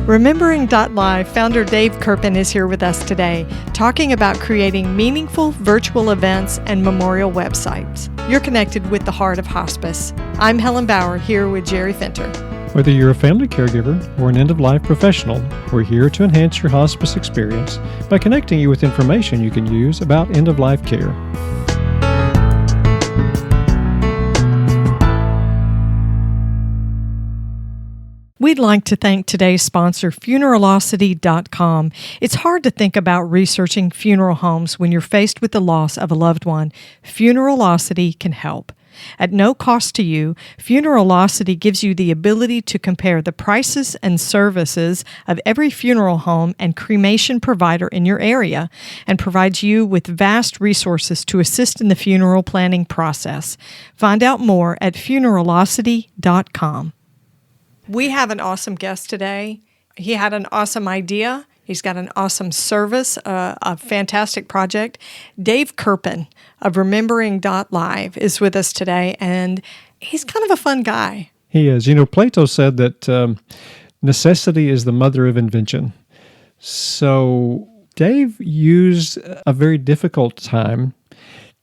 Remembering.Live founder Dave Kerpen is here with us today, talking about creating meaningful virtual events and memorial websites. You're connected with the Heart of Hospice. I'm Helen Bauer, here with Jerry Finter. Whether you're a family caregiver or an end-of-life professional, we're here to enhance your hospice experience by connecting you with information you can use about end-of-life care. We'd like to thank today's sponsor, Funeralocity.com. It's hard to think about researching funeral homes when you're faced with the loss of a loved one. Funeralocity can help. At no cost to you, Funeralocity gives you the ability to compare the prices and services of every funeral home and cremation provider in your area and provides you with vast resources to assist in the funeral planning process. Find out more at Funeralocity.com. We have an awesome guest today. He had an awesome idea. He's got an awesome service, a fantastic project. Dave Kerpen of Remembering.Live is with us today, and he's kind of a fun guy. He is. You know, Plato said that necessity is the mother of invention. So Dave used a very difficult time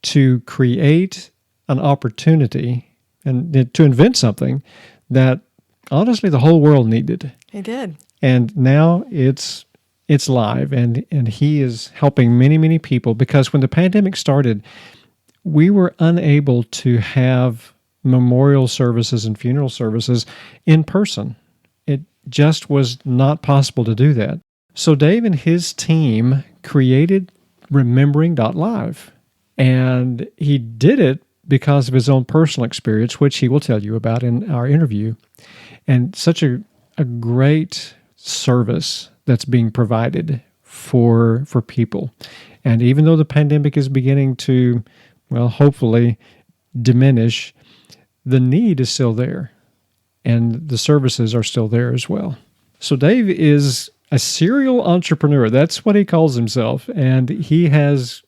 to create an opportunity and to invent something that honestly the whole world needed. He did. And now it's live, and he is helping many, many people, because when the pandemic started, we were unable to have memorial services and funeral services in person. It just was not possible to do that. So Dave and his team created Remembering.Live, and he did it because of his own personal experience, which he will tell you about in our interview, and such a great service that's being provided for people. And even though the pandemic is beginning to, well, hopefully diminish, the need is still there, and the services are still there as well. So Dave is a serial entrepreneur. That's what he calls himself, and he has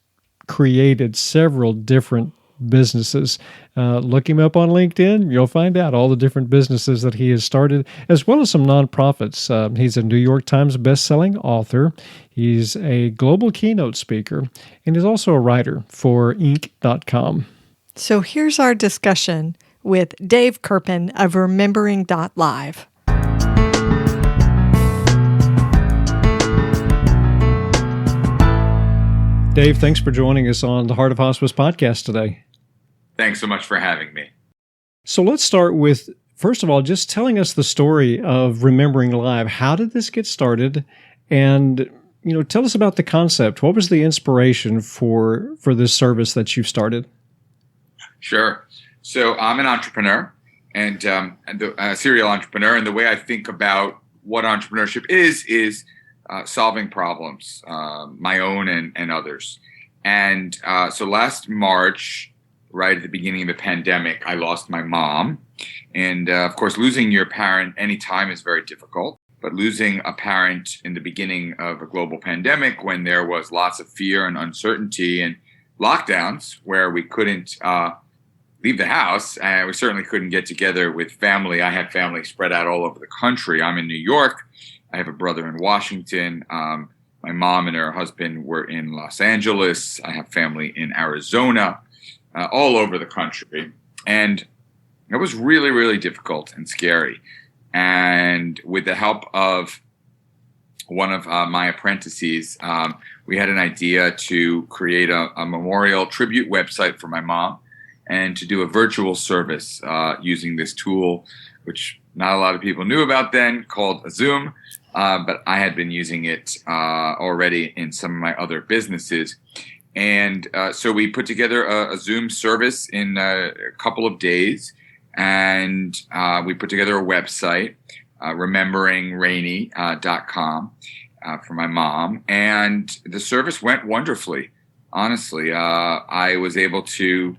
created several different businesses. Look him up on LinkedIn. You'll find out all the different businesses that he has started, as well as some nonprofits. He's a New York Times best-selling author. He's a global keynote speaker, and he's also a writer for Inc.com. So here's our discussion with Dave Kerpen of Remembering.Live. Dave, thanks for joining us on the Heart of Hospice podcast today. Thanks so much for having me. So let's start with, first of all, just telling us the story of Remembering Live. How did this get started? And, tell us about the concept. What was the inspiration for this service that you've started? Sure. So I'm an entrepreneur and a serial entrepreneur. And the way I think about what entrepreneurship is solving problems, my own and others. And so last March, right at the beginning of the pandemic, I lost my mom. And of course, losing your parent anytime is very difficult. But losing a parent in the beginning of a global pandemic, when there was lots of fear and uncertainty and lockdowns where we couldn't leave the house, and we certainly couldn't get together with family. I had family spread out all over the country. I'm in New York. I have a brother in Washington. My mom and her husband were in Los Angeles. I have family in Arizona. All over the country. And it was really, really difficult and scary. And with the help of one of my apprentices, we had an idea to create a memorial tribute website for my mom and to do a virtual service using this tool, which not a lot of people knew about then, called Zoom. But I had been using it already in some of my other businesses. And so we put together a Zoom service in a couple of days, and we put together a website, Remembering.Rainy.com, for my mom. And the service went wonderfully, honestly. I was able to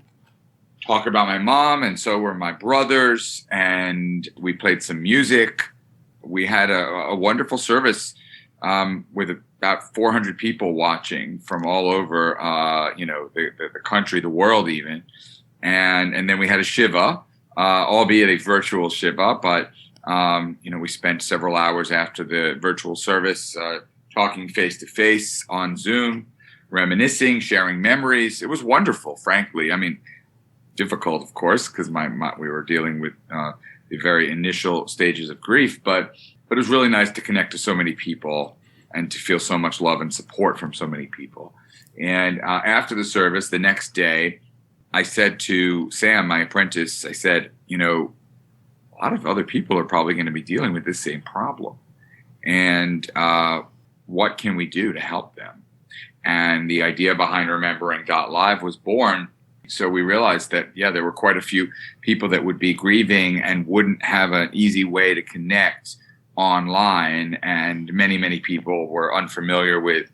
talk about my mom, and so were my brothers, and we played some music. We had a wonderful service with about 400 people watching from all over, the country, the world even. And then we had a Shiva, albeit a virtual Shiva, but We spent several hours after the virtual service talking face to face on Zoom, reminiscing, sharing memories. It was wonderful, frankly. I mean, difficult, of course, because we were dealing with the very initial stages of grief, but it was really nice to connect to so many people and to feel so much love and support from so many people. And after the service, the next day, I said to Sam, my apprentice, I said, a lot of other people are probably going to be dealing with this same problem. And what can we do to help them? And the idea behind Remembering.Live was born. So we realized that, there were quite a few people that would be grieving and wouldn't have an easy way to connect online. And many, many people were unfamiliar with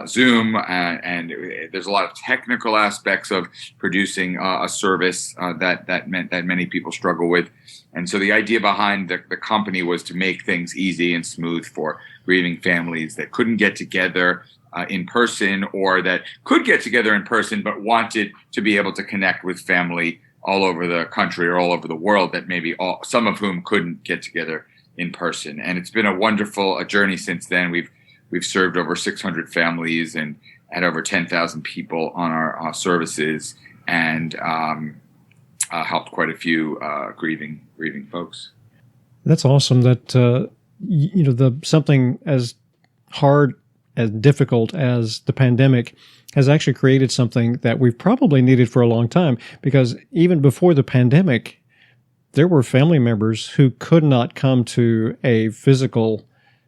Zoom. And there's a lot of technical aspects of producing a service that meant that many people struggle with. And so the idea behind the company was to make things easy and smooth for grieving families that couldn't get together in person, or that could get together in person but wanted to be able to connect with family all over the country or all over the world that maybe some of whom couldn't get together in person. And it's been a wonderful journey since then. We've served over 600 families and had over 10,000 people on our services, and helped quite a few grieving folks. That's awesome. That something as hard, as difficult as the pandemic has actually created something that we've probably needed for a long time. Because even before the pandemic, there were family members who could not come to a physical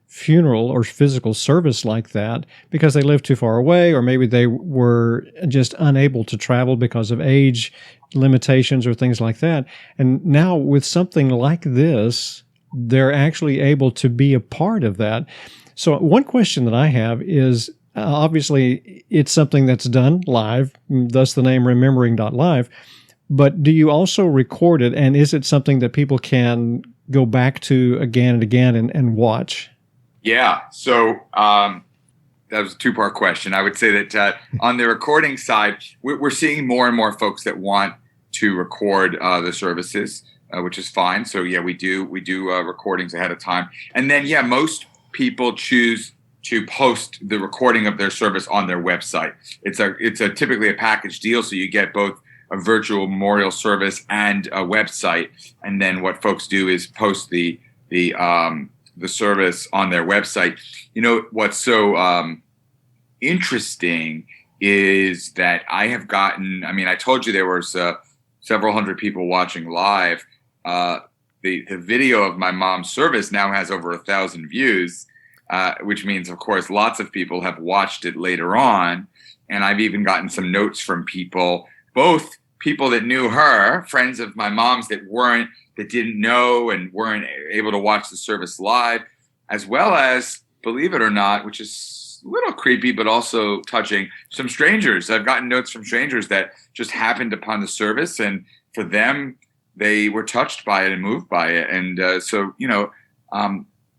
funeral or physical service like that because they lived too far away, or maybe they were just unable to travel because of age limitations or things like that. And now with something like this, they're actually able to be a part of that. So one question that I have is, obviously it's something that's done live, thus the name Remembering.Live, but do you also record it, and is it something that people can go back to again and again and watch? Yeah. So that was a two-part question. I would say that on the recording side, we're seeing more and more folks that want to record the services, which is fine. So we do recordings ahead of time, and then most people choose to post the recording of their service on their website. It's typically a package deal, so you get both a virtual memorial service and a website. And then what folks do is post the service on their website. What's so interesting is that I have gotten, I told you there was several hundred people watching live. The video of my mom's service now has over 1,000 views, which means, of course, lots of people have watched it later on. And I've even gotten some notes from people, both people that knew her, friends of my mom's that didn't know and weren't able to watch the service live, as well as, believe it or not, which is a little creepy but also touching, some strangers. I've gotten notes from strangers that just happened upon the service, and for them, they were touched by it and moved by it. And so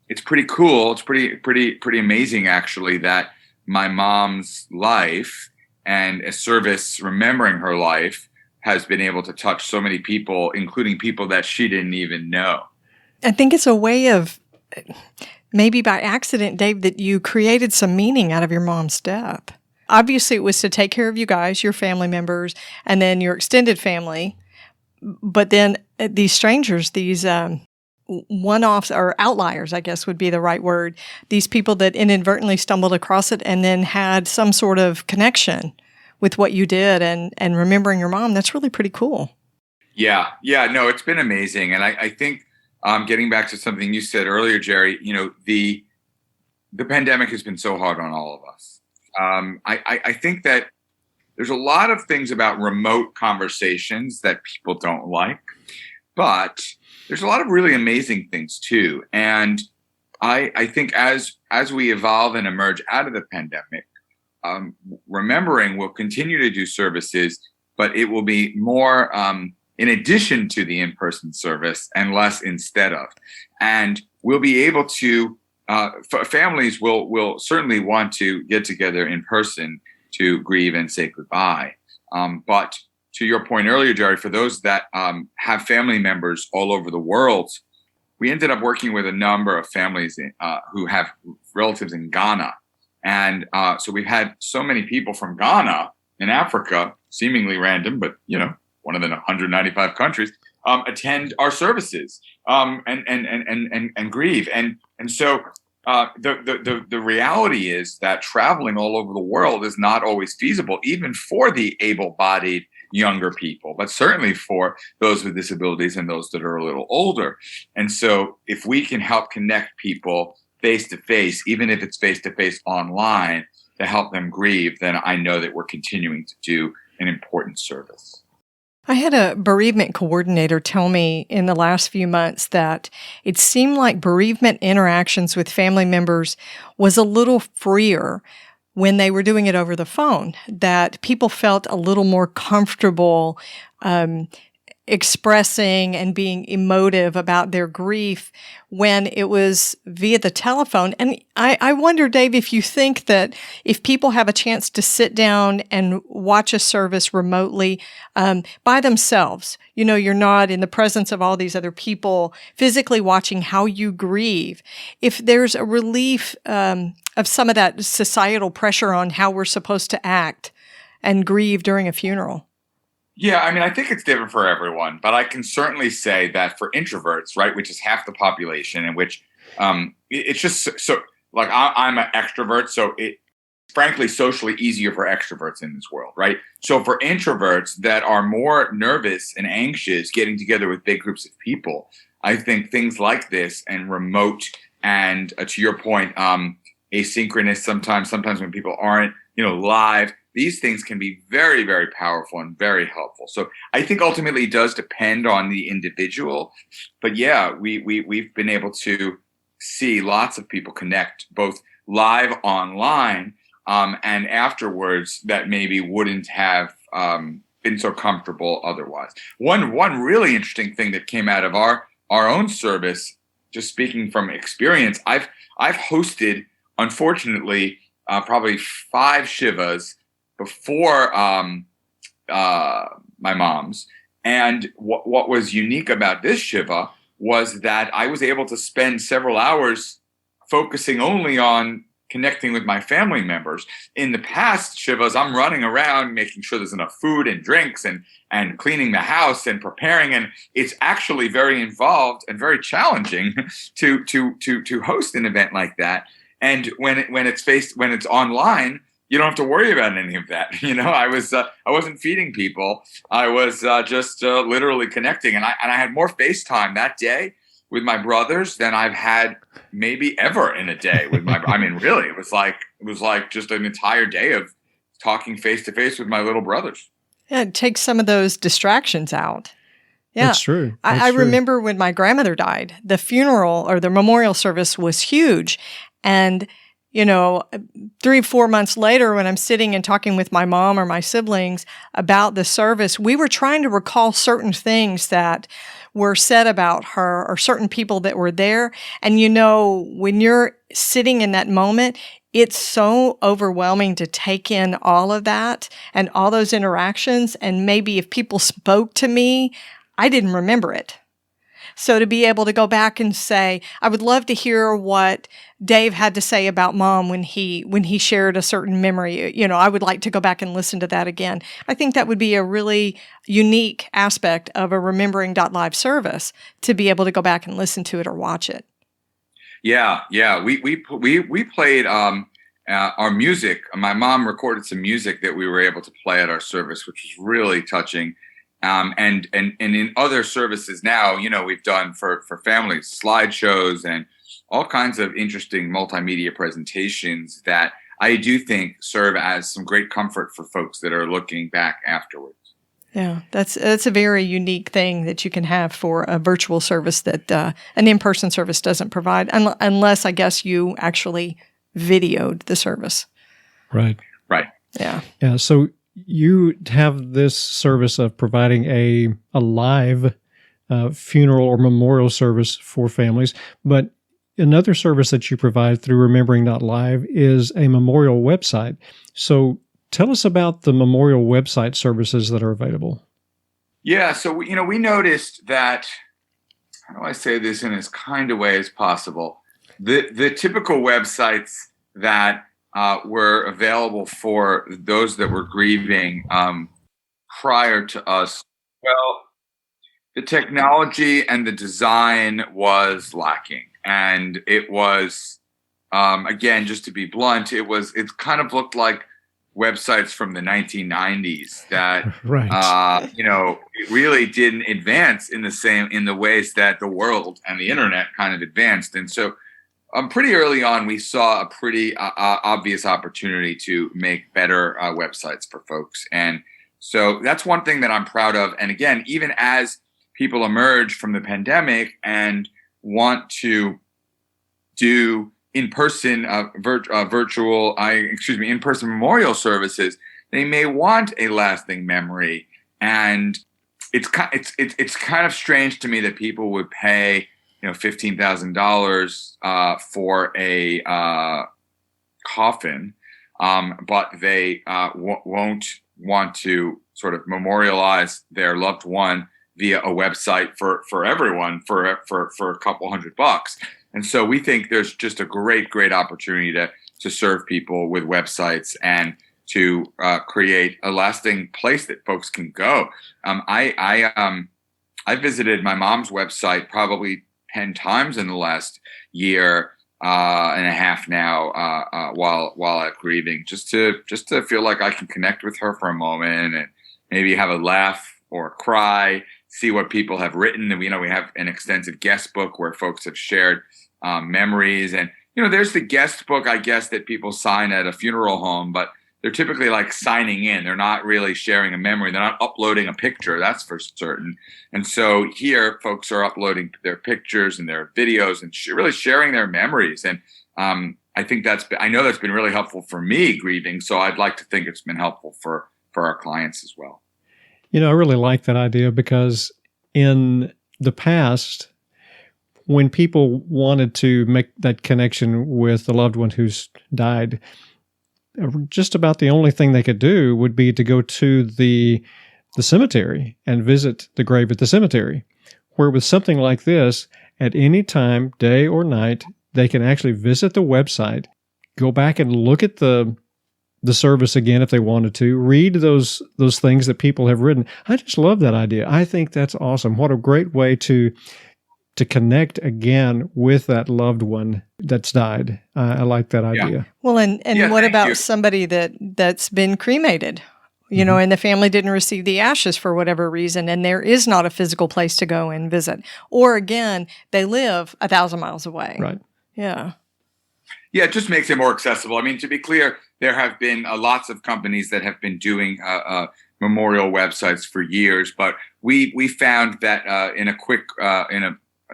it's pretty cool. It's pretty amazing, actually, that my mom's life and a service remembering her life has been able to touch so many people, including people that she didn't even know. I think it's a way of, maybe by accident, Dave, that you created some meaning out of your mom's death. Obviously, it was to take care of you guys, your family members, and then your extended family. But then these strangers, these one-offs or outliers, I guess would be the right word, these people that inadvertently stumbled across it and then had some sort of connection with what you did and remembering your mom, that's really pretty cool. Yeah, no, it's been amazing. And I think getting back to something you said earlier, Jerry, the pandemic has been so hard on all of us. I think that there's a lot of things about remote conversations that people don't like, but there's a lot of really amazing things too. And I think as we evolve and emerge out of the pandemic, Remembering will continue to do services, but it will be more in addition to the in-person service and less instead of. And we'll be able to, families will certainly want to get together in person to grieve and say goodbye. But to your point earlier, Jerry, for those that have family members all over the world, we ended up working with a number of families who have relatives in Ghana. And so we've had so many people from Ghana in Africa, seemingly random, but, one of the 195 countries, attend our services and grieve. And so the reality is that traveling all over the world is not always feasible, even for the able-bodied younger people, but certainly for those with disabilities and those that are a little older. And so if we can help connect people face-to-face, even if it's face-to-face online, to help them grieve, then I know that we're continuing to do an important service. I had a bereavement coordinator tell me in the last few months that it seemed like bereavement interactions with family members was a little freer when they were doing it over the phone, that people felt a little more comfortable expressing and being emotive about their grief when it was via the telephone. And I wonder, Dave, if you think that if people have a chance to sit down and watch a service remotely by themselves, you're not in the presence of all these other people physically watching how you grieve, if there's a relief of some of that societal pressure on how we're supposed to act and grieve during a funeral. Yeah, I think it's different for everyone, but I can certainly say that for introverts, right, which is half the population, in which it's just so like I'm an extrovert, so it's frankly socially easier for extroverts in this world, right? So for introverts that are more nervous and anxious getting together with big groups of people, I think things like this and remote and to your point, asynchronous sometimes when people aren't, live. These things can be very, very powerful and very helpful. So I think ultimately it does depend on the individual. But yeah, we've been able to see lots of people connect both live online and afterwards that maybe wouldn't have been so comfortable otherwise. One really interesting thing that came out of our own service, just speaking from experience, I've hosted, unfortunately, probably 5 Shivas before my mom's. And what was unique about this Shiva was that I was able to spend several hours focusing only on connecting with my family members. In the past Shivas, I'm running around making sure there's enough food and drinks and cleaning the house and preparing. And it's actually very involved and very challenging to host an event like that. And when it's online, you don't have to worry about any of that. I wasn't feeding people. I was just literally connecting, and I had more FaceTime that day with my brothers than I've had maybe ever in a day with my. Really, it was like just an entire day of talking face to face with my little brothers. Yeah, it takes some of those distractions out. Yeah, that's true. I remember when my grandmother died, the funeral or the memorial service was huge, and 3-4 months later, when I'm sitting and talking with my mom or my siblings about the service, we were trying to recall certain things that were said about her or certain people that were there. And when you're sitting in that moment, it's so overwhelming to take in all of that and all those interactions. And maybe if people spoke to me, I didn't remember it. So to be able to go back and say, I would love to hear what Dave had to say about Mom when he shared a certain memory. I would like to go back and listen to that again. I think that would be a really unique aspect of a Remembering.Live service, to be able to go back and listen to it or watch it. Yeah. We played our music. My mom recorded some music that we were able to play at our service, which was really touching. And in other services now, we've done for families, slideshows and all kinds of interesting multimedia presentations that I do think serve as some great comfort for folks that are looking back afterwards. Yeah, that's a very unique thing that you can have for a virtual service that an in-person service doesn't provide, unless I guess you actually videoed the service. Right. Yeah. So you have this service of providing a live funeral or memorial service for families, but another service that you provide through Remembering.Live is a memorial website. So tell us about the memorial website services that are available. Yeah, so we noticed that how do I say this in as kind a way as possible? The typical websites that were available for those that were grieving prior to us, well, the technology and the design was lacking, and it was, again, just to be blunt, it kind of looked like websites from the 1990s that, right. It really didn't advance in the ways that the world and the internet kind of advanced. And so pretty early on, we saw a pretty obvious opportunity to make better websites for folks. And so that's one thing that I'm proud of. And again, even as people emerge from the pandemic and want to do in-person in-person memorial services, they may want a lasting memory. And it's kind of strange to me that people would pay $15,000 for a coffin, but they won't want to sort of memorialize their loved one via a website for everyone for a couple $100. And so we think there's just a great opportunity to serve people with websites and to create a lasting place that folks can go. I visited my mom's website probably 10 times in the last year and a half now while at grieving, just to feel like I can connect with her for a moment and maybe have a laugh or a cry, see what people have written. And we have an extensive guest book where folks have shared memories. And, there's the guest book, I guess, that people sign at a funeral home, but they're typically like signing in. They're not really sharing a memory. They're not uploading a picture, that's for certain. And so here, folks are uploading their pictures and their videos and really sharing their memories. And I think I know that's been really helpful for me grieving. So I'd like to think it's been helpful for our clients as well. I really like that idea because in the past, when people wanted to make that connection with the loved one who's died, just about the only thing they could do would be to go to the cemetery and visit the grave at the cemetery. Where with something like this, at any time, day or night, they can actually visit the website, go back and look at the service again if they wanted to, read those things that people have written. I just love that idea. I think that's awesome. What a great way to connect again with that loved one that's died. I like that idea. Yeah. Well, and what about somebody that's been cremated, and the family didn't receive the ashes for whatever reason, and there is not a physical place to go and visit. Or again, they live 1,000 miles away. Right. Yeah. Yeah, it just makes it more accessible. I mean, to be clear, there have been lots of companies that have been doing memorial websites for years, but we found that in a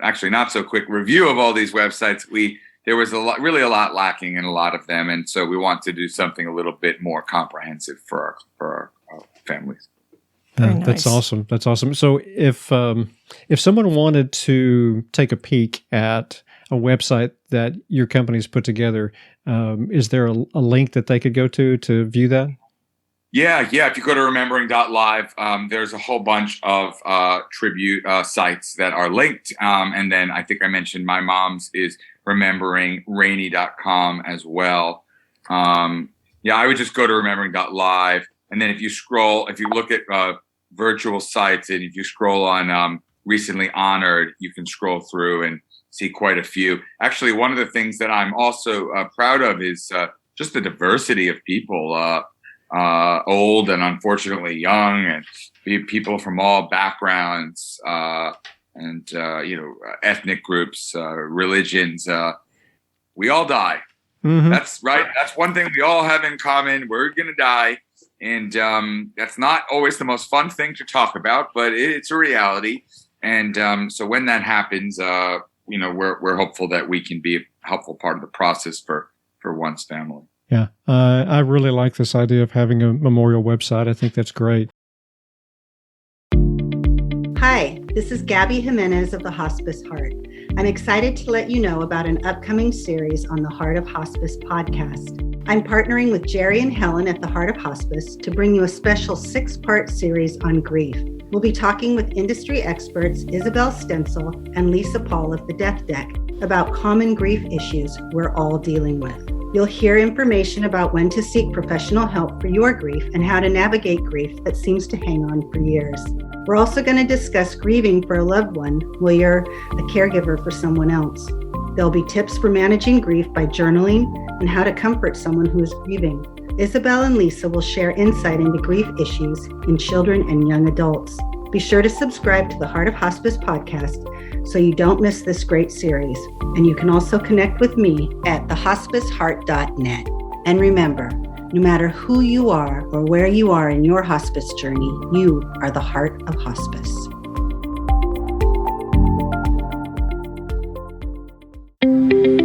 actually not so quick review of all these websites, there was really a lot lacking in a lot of them. And so we want to do something a little bit more comprehensive for our families. Nice. That's awesome. That's awesome. So if someone wanted to take a peek at a website that your company's put together, is there a link that they could go to view that? Yeah. If you go to Remembering.Live, there's a whole bunch of tribute sites that are linked. And then I think I mentioned my mom's is Remembering.com as well. I would just go to Remembering.Live. And then if you look at virtual sites, and if you scroll on recently honored, you can scroll through and see quite a few. Actually, one of the things that I'm also proud of is just the diversity of people. Old and unfortunately young, and people from all backgrounds and ethnic groups, religions. We all die. Mm-hmm. That's right. That's one thing we all have in common. We're going to die, and that's not always the most fun thing to talk about, but it's a reality. And so when that happens, we're hopeful that we can be a helpful part of the process for one's family. Yeah, I really like this idea of having a memorial website. I think that's great. Hi, this is Gabby Jimenez of the Hospice Heart. I'm excited to let you know about an upcoming series on the Heart of Hospice podcast. I'm partnering with Jerry and Helen at the Heart of Hospice to bring you a special 6-part series on grief. We'll be talking with industry experts Isabel Stencil and Lisa Paul of the Death Deck about common grief issues we're all dealing with. You'll hear information about when to seek professional help for your grief and how to navigate grief that seems to hang on for years. We're also going to discuss grieving for a loved one while you're a caregiver for someone else. There'll be tips for managing grief by journaling and how to comfort someone who is grieving. Isabel and Lisa will share insight into grief issues in children and young adults. Be sure to subscribe to the Heart of Hospice podcast so you don't miss this great series. And you can also connect with me at thehospiceheart.net. And remember, no matter who you are or where you are in your hospice journey, you are the Heart of Hospice.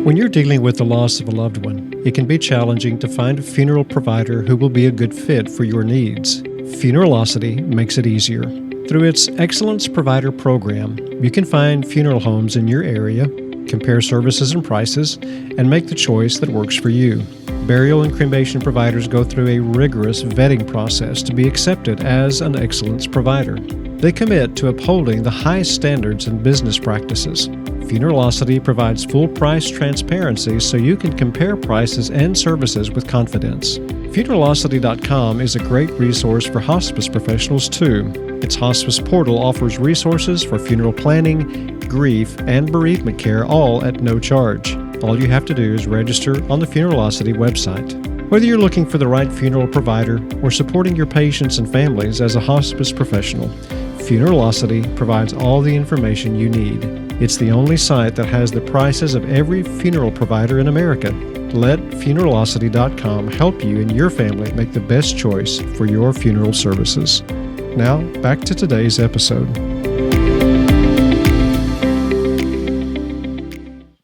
When you're dealing with the loss of a loved one, it can be challenging to find a funeral provider who will be a good fit for your needs. Funeralocity makes it easier. Through its Excellence Provider program, you can find funeral homes in your area, compare services and prices, and make the choice that works for you. Burial and cremation providers go through a rigorous vetting process to be accepted as an excellence provider. They commit to upholding the highest standards in business practices. Funeralocity provides full price transparency so you can compare prices and services with confidence. Funeralocity.com is a great resource for hospice professionals too. Its hospice portal offers resources for funeral planning, grief, and bereavement care, all at no charge. All you have to do is register on the Funeralocity website. Whether you're looking for the right funeral provider or supporting your patients and families as a hospice professional, Funeralocity provides all the information you need. It's the only site that has the prices of every funeral provider in America. Let Funeralocity.com help you and your family make the best choice for your funeral services. Now, back to today's episode.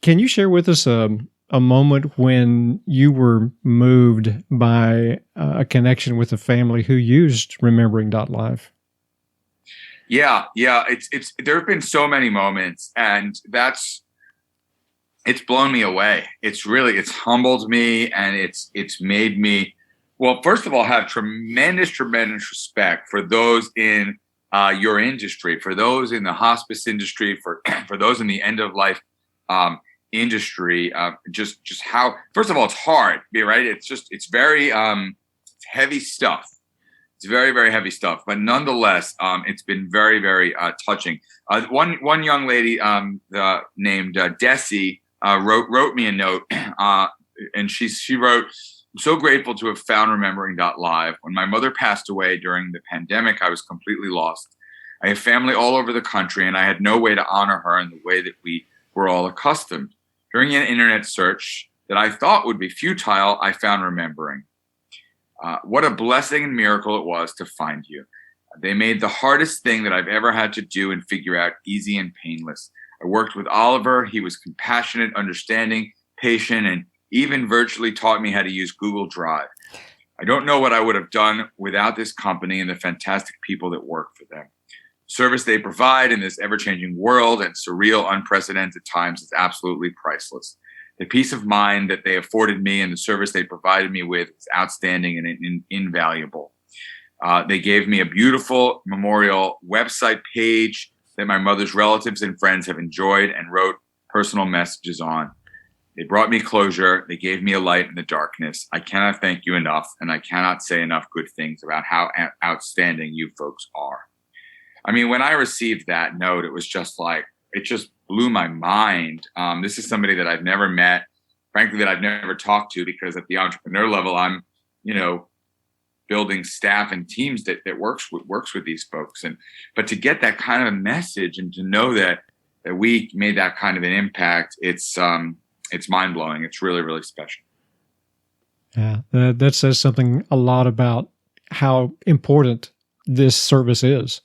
Can you share with us a moment when you were moved by a connection with a family who used Remembering.Live? Yeah. It's there have been so many moments, and it's blown me away. It's humbled me, and it's made me, well, first of all, have tremendous respect for those in your industry, for those in the hospice industry, for those in the end of life industry. Just how, first of all, it's hard, right? It's very heavy stuff. It's very, very heavy stuff, but nonetheless, it's been very, very touching. One young lady named Desi wrote me a note, and she wrote, "I'm so grateful to have found Remembering.Live. When my mother passed away during the pandemic, I was completely lost. I have family all over the country, and I had no way to honor her in the way that we were all accustomed. During an internet search that I thought would be futile, I found Remembering. What a blessing and miracle it was to find you. They made the hardest thing that I've ever had to do and figure out easy and painless. I worked with Oliver. He was compassionate, understanding, patient, and even virtually taught me how to use Google Drive. I don't know what I would have done without this company and the fantastic people that work for them. The service they provide in this ever-changing world and surreal, unprecedented times is absolutely priceless. The peace of mind that they afforded me and the service they provided me with is outstanding and invaluable. They gave me a beautiful memorial website page that my mother's relatives and friends have enjoyed and wrote personal messages on. They brought me closure. They gave me a light in the darkness. I cannot thank you enough, and I cannot say enough good things about how outstanding you folks are." I mean, when I received that note, it was just like, it just blew my mind. This is somebody that I've never met, frankly, that I've never talked to, because at the entrepreneur level, I'm, building staff and teams that works with these folks. But to get that kind of a message and to know that we made that kind of an impact, it's mind blowing. It's really, really special. Yeah, that says something a lot about how important this service is.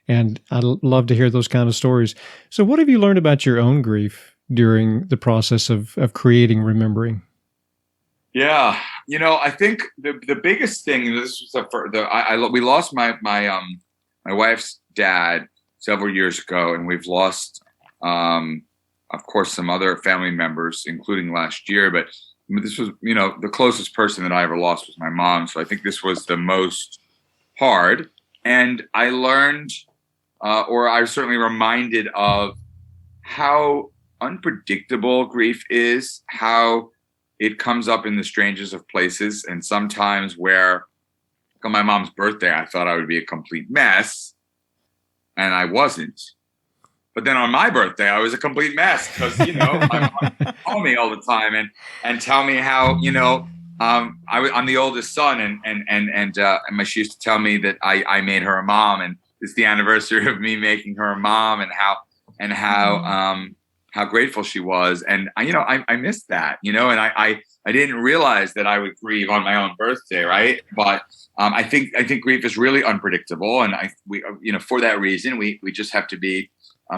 And I'd love to hear those kind of stories. So what have you learned about your own grief during the process of creating Remembering? Yeah. I think the biggest thing, this was we lost my wife's dad several years ago, and we've lost, of course, some other family members, including last year. But this was, the closest person that I ever lost was my mom. So I think this was the most hard. And I learned, or I was certainly reminded of how unpredictable grief is, how it comes up in the strangest of places. And sometimes where on my mom's birthday, I thought I would be a complete mess, and I wasn't. But then on my birthday, I was a complete mess because, my mom would call me all the time and tell me how, I'm the oldest son, and she used to tell me that I made her a mom, and it's the anniversary of me making her a mom, and how grateful she was. And I missed that, and I didn't realize that I would grieve on my own birthday, right? But I think grief is really unpredictable, and we for that reason we just have to be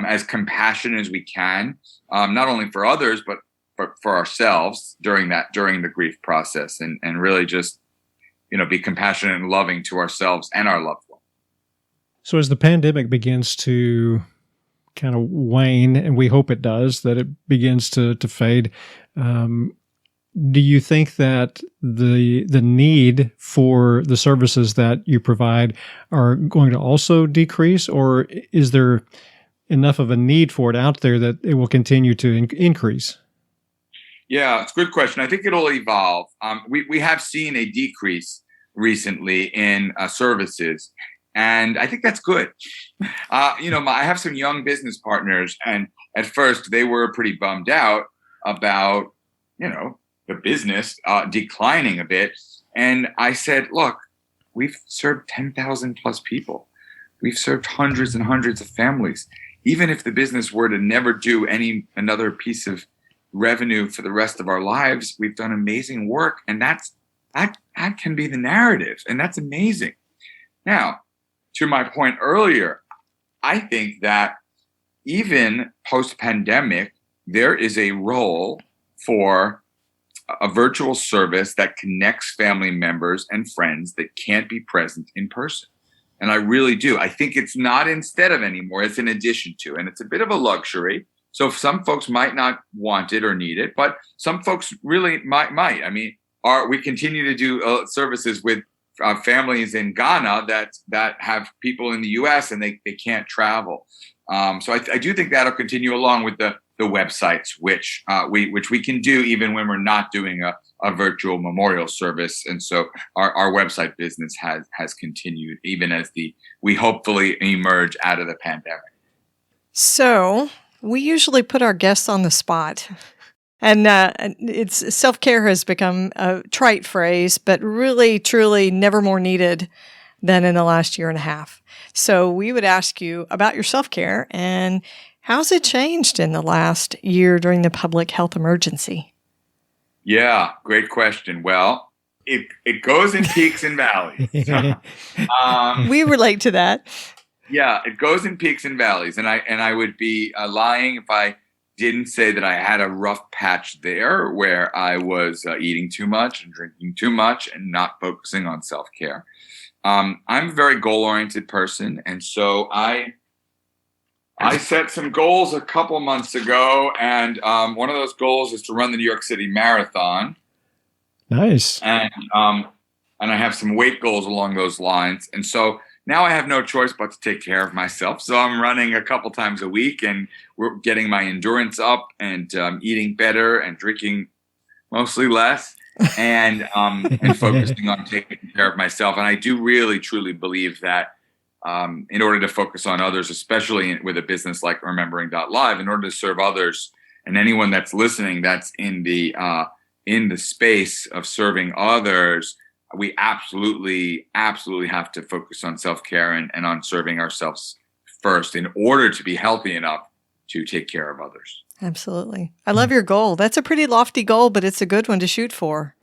as compassionate as we can, not only for others but for ourselves during the grief process, and really just be compassionate and loving to ourselves and our loved ones. So as the pandemic begins to kind of wane, and we hope it does, that it begins to fade, do you think that the need for the services that you provide are going to also decrease, or is there enough of a need for it out there that it will continue to increase? Yeah, it's a good question. I think it'll evolve. We have seen a decrease recently in services, and I think that's good. I have some young business partners, and at first they were pretty bummed out about, the business declining a bit. And I said, look, we've served 10,000 plus people. We've served hundreds and hundreds of families. Even if the business were to never do another piece of revenue for the rest of our lives, we've done amazing work. And that can be the narrative. And that's amazing. Now, to my point earlier, I think that even post-pandemic, there is a role for a virtual service that connects family members and friends that can't be present in person. And I really do. I think it's not instead of anymore, it's in addition to, and it's a bit of a luxury. So some folks might not want it or need it, but some folks really might. I mean, we continue to do services with families in Ghana that have people in the U.S. and they can't travel. So I do think that'll continue along with the websites, which we can do even when we're not doing a virtual memorial service. And so our website business has continued even as we hopefully emerge out of the pandemic. So we usually put our guests on the spot. And it's self-care has become a trite phrase, but really, truly never more needed than in the last year and a half. So we would ask you about your self-care and how's it changed in the last year during the public health emergency? Yeah, great question. Well, it goes in peaks and valleys. We relate to that. Yeah, it goes in peaks and valleys. And I would be lying if I didn't say that I had a rough patch there where I was eating too much and drinking too much and not focusing on self-care. I'm a very goal-oriented person, and so I set some goals a couple months ago, and one of those goals is to run the New York City Marathon. Nice. And I have some weight goals along those lines, and so now I have no choice but to take care of myself. So I'm running a couple times a week, and we're getting my endurance up, and eating better and drinking mostly less, and focusing on taking care of myself. And I do really, truly believe that in order to focus on others, especially with a business like Remembering.Live, in order to serve others and anyone that's listening that's in the space of serving others, we absolutely have to focus on self-care and on serving ourselves first in order to be healthy enough to take care of others. Absolutely. I love your goal. That's a pretty lofty goal, but it's a good one to shoot for.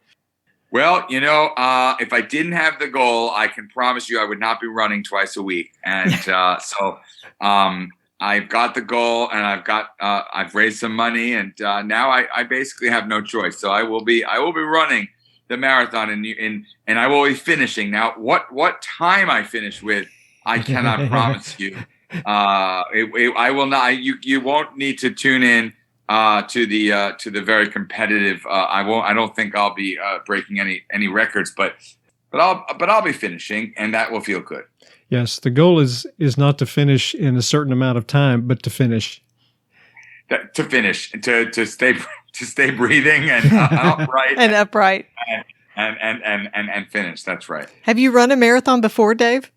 Well, if I didn't have the goal, I can promise you I would not be running twice a week. And so I've got the goal, and I've raised some money, and now I basically have no choice. So I will be running the marathon, and I will be finishing. Now, what time I finish with, I cannot promise you. I will not. You won't need to tune in to the very competitive. I don't think I'll be breaking any records, but I'll be finishing, and that will feel good. Yes, the goal is not to finish in a certain amount of time, but to finish. To finish, to stay breathing and upright and upright and finish. That's right. Have you run a marathon before, Dave?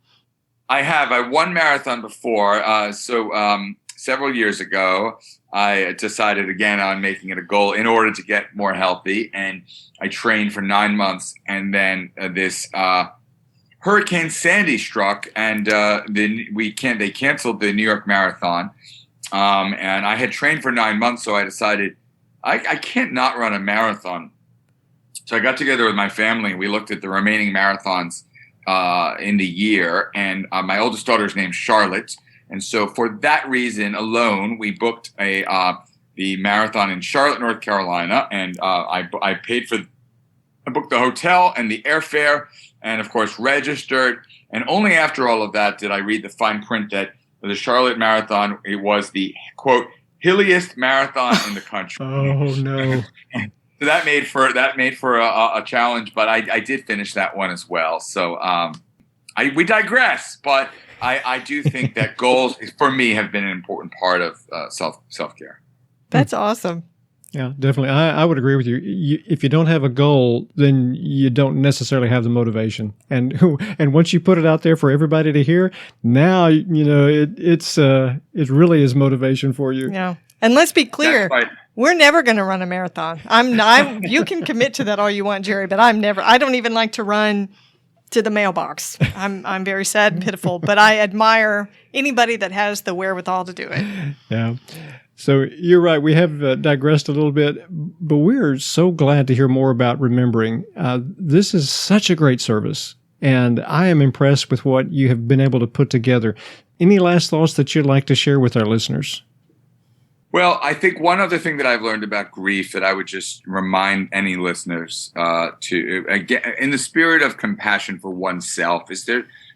I have. I won marathon before. Several years ago, I decided again on making it a goal in order to get more healthy, and I trained for 9 months, and then this Hurricane Sandy struck, and they canceled the New York Marathon. And I had trained for 9 months, so I decided I can't not run a marathon. So I got together with my family, and we looked at the remaining marathons in the year. And my oldest daughter's named Charlotte. And so for that reason alone, we booked the marathon in Charlotte, North Carolina. And I booked the hotel and the airfare and, of course, registered. And only after all of that did I read the fine print that the Charlotte Marathon, it was the, quote, hilliest marathon in the country. Oh, no. So that made for a challenge, but I did finish that one as well. So we digress, but I do think that goals, for me, have been an important part of self-care. That's awesome. Yeah, definitely. I would agree with you. If you don't have a goal, then you don't necessarily have the motivation. And once you put it out there for everybody to hear, now it really is motivation for you. Yeah. And let's be clear, right. We're never going to run a marathon. You can commit to that all you want, Jerry, but I don't even like to run to the mailbox. I'm very sad and pitiful, but I admire anybody that has the wherewithal to do it. Yeah. So you're right. We have digressed a little bit, but we're so glad to hear more about Remembering. This is such a great service, and I am impressed with what you have been able to put together. Any last thoughts that you'd like to share with our listeners? Well, I think one other thing that I've learned about grief that I would just remind any listeners to, again, in the spirit of compassion for oneself, is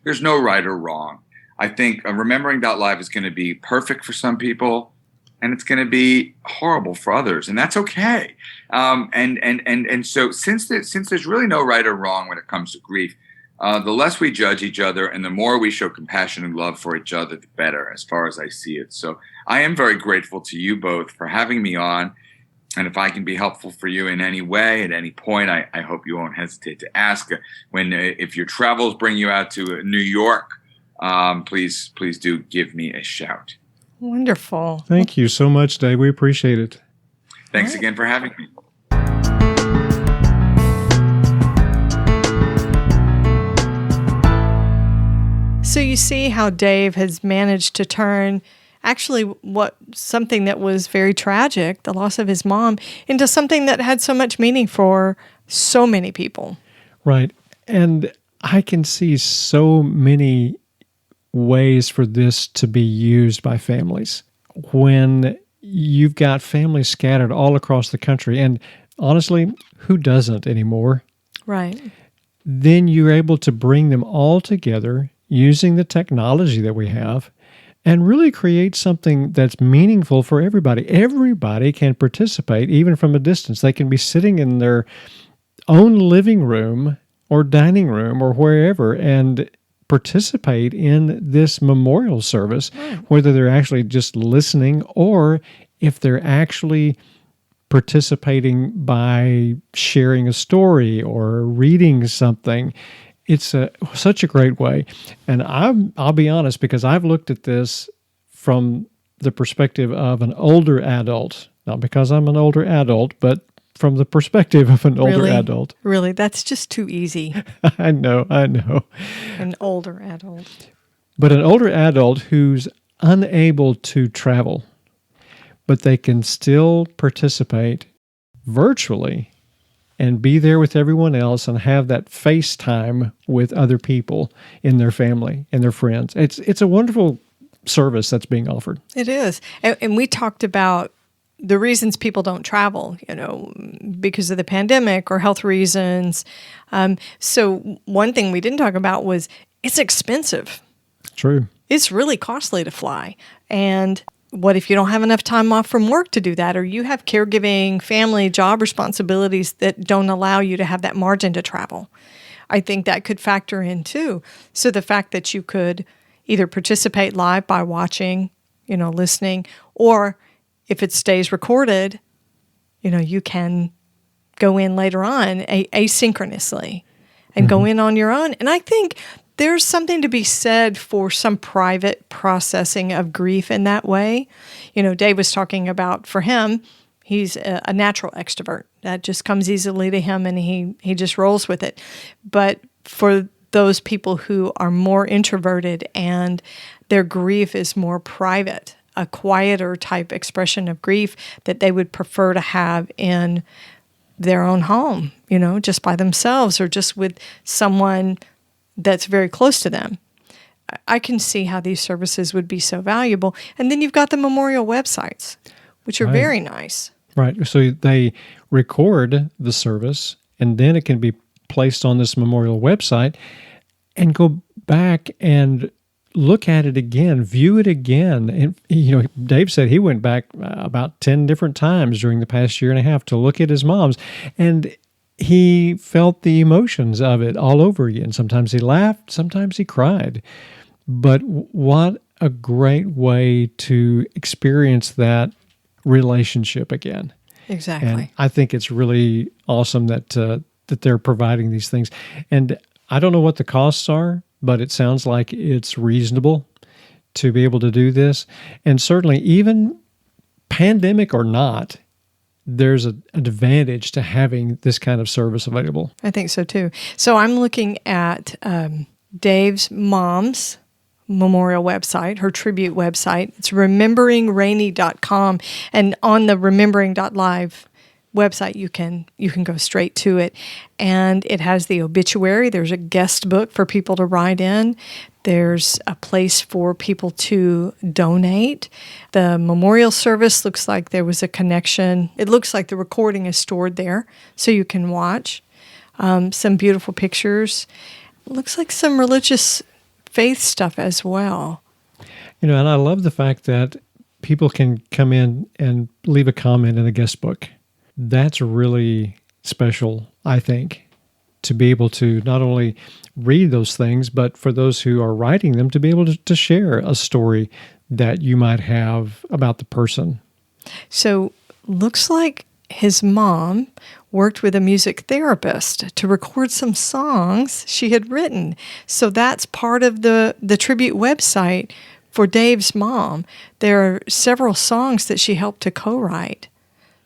there's no right or wrong. I think Remembering.Live is going to be perfect for some people, and it's going to be horrible for others, and that's okay. And so since there's really no right or wrong when it comes to grief, the less we judge each other and the more we show compassion and love for each other, the better, as far as I see it. So I am very grateful to you both for having me on. And if I can be helpful for you in any way, at any point, I hope you won't hesitate to ask. If your travels bring you out to New York, please do give me a shout. Wonderful. Thank you so much, Dave. We appreciate it. Thanks again for having me. So you see how Dave has managed to turn actually something that was very tragic, the loss of his mom, into something that had so much meaning for so many people. Right. And I can see so many ways for this to be used by families when you've got families scattered all across the country. And honestly, who doesn't anymore? Right. Then you're able to bring them all together using the technology that we have and really create something that's meaningful for everybody. Everybody can participate, even from a distance. They can be sitting in their own living room or dining room or wherever and participate in this memorial service, whether they're actually just listening or if they're actually participating by sharing a story or reading something. It's such a great way. And I'll be honest, because I've looked at this from the perspective of an older adult, not because I'm an older adult, but from the perspective of an older adult. Really? That's just too easy. I know. An older adult. But an older adult who's unable to travel, but they can still participate virtually and be there with everyone else and have that FaceTime with other people in their family and their friends. It's a wonderful service that's being offered. It is. And we talked about the reasons people don't travel, because of the pandemic or health reasons. So one thing we didn't talk about was it's expensive. True. It's really costly to fly. And what if you don't have enough time off from work to do that, or you have caregiving, family, job responsibilities that don't allow you to have that margin to travel? I think that could factor in too. So the fact that you could either participate live by watching, listening, or if it stays recorded, you can go in later on asynchronously and go in on your own. And I think there's something to be said for some private processing of grief in that way. Dave was talking about, for him, he's a natural extrovert. That just comes easily to him, and he just rolls with it. But for those people who are more introverted and their grief is more private, a quieter type expression of grief that they would prefer to have in their own home, just by themselves or just with someone that's very close to them. I can see how these services would be so valuable. And then you've got the memorial websites, which are very nice. Right. So they record the service, and then it can be placed on this memorial website and go back and look at it again, view it again. And, Dave said he went back about 10 different times during the past year and a half to look at his mom's, and he felt the emotions of it all over again. Sometimes he laughed, sometimes he cried. But what a great way to experience that relationship again. Exactly. And I think it's really awesome that they're providing these things. And I don't know what the costs are, but it sounds like it's reasonable to be able to do this. And certainly, even pandemic or not, there's an advantage to having this kind of service available. I think so too. So I'm looking at Dave's mom's memorial website, her tribute website. It's remembering.Live, and on the Remembering.Live website, you can go straight to it. And it has the obituary. There's a guest book for people to write in. There's a place for people to donate. The memorial service looks like there was a connection. It looks like the recording is stored there, so you can watch. Some beautiful pictures. It looks like some religious faith stuff as well. And I love the fact that people can come in and leave a comment in a guest book. That's really special, I think, to be able to not only read those things, but for those who are writing them to be able to share a story that you might have about the person. So looks like his mom worked with a music therapist to record some songs she had written. So that's part of the tribute website for Dave's mom. There are several songs that she helped to co-write.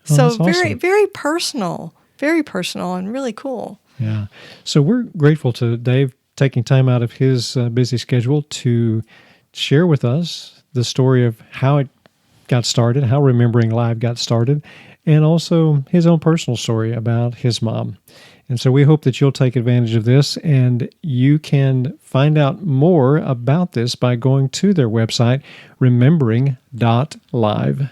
So that's awesome. Very personal and really cool. Yeah. So we're grateful to Dave taking time out of his busy schedule to share with us the story of how it got started, how Remembering.Live got started, and also his own personal story about his mom. And so we hope that you'll take advantage of this, and you can find out more about this by going to their website, Remembering.Live.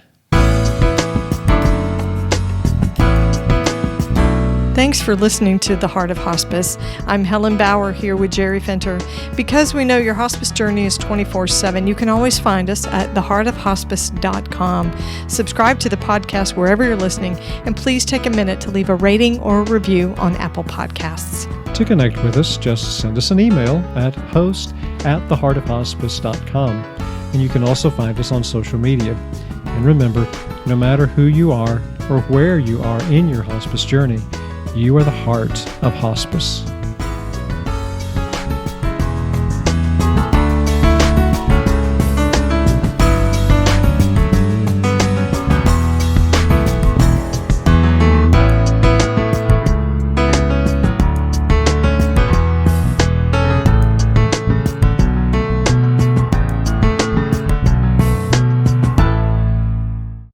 Thanks for listening to The Heart of Hospice. I'm Helen Bauer here with Jerry Fenter. Because we know your hospice journey is 24/7, you can always find us at theheartofhospice.com. Subscribe to the podcast wherever you're listening, and please take a minute to leave a rating or a review on Apple Podcasts. To connect with us, just send us an email at host@theheartofhospice.com. And you can also find us on social media. And remember, no matter who you are or where you are in your hospice journey, you are the heart of hospice.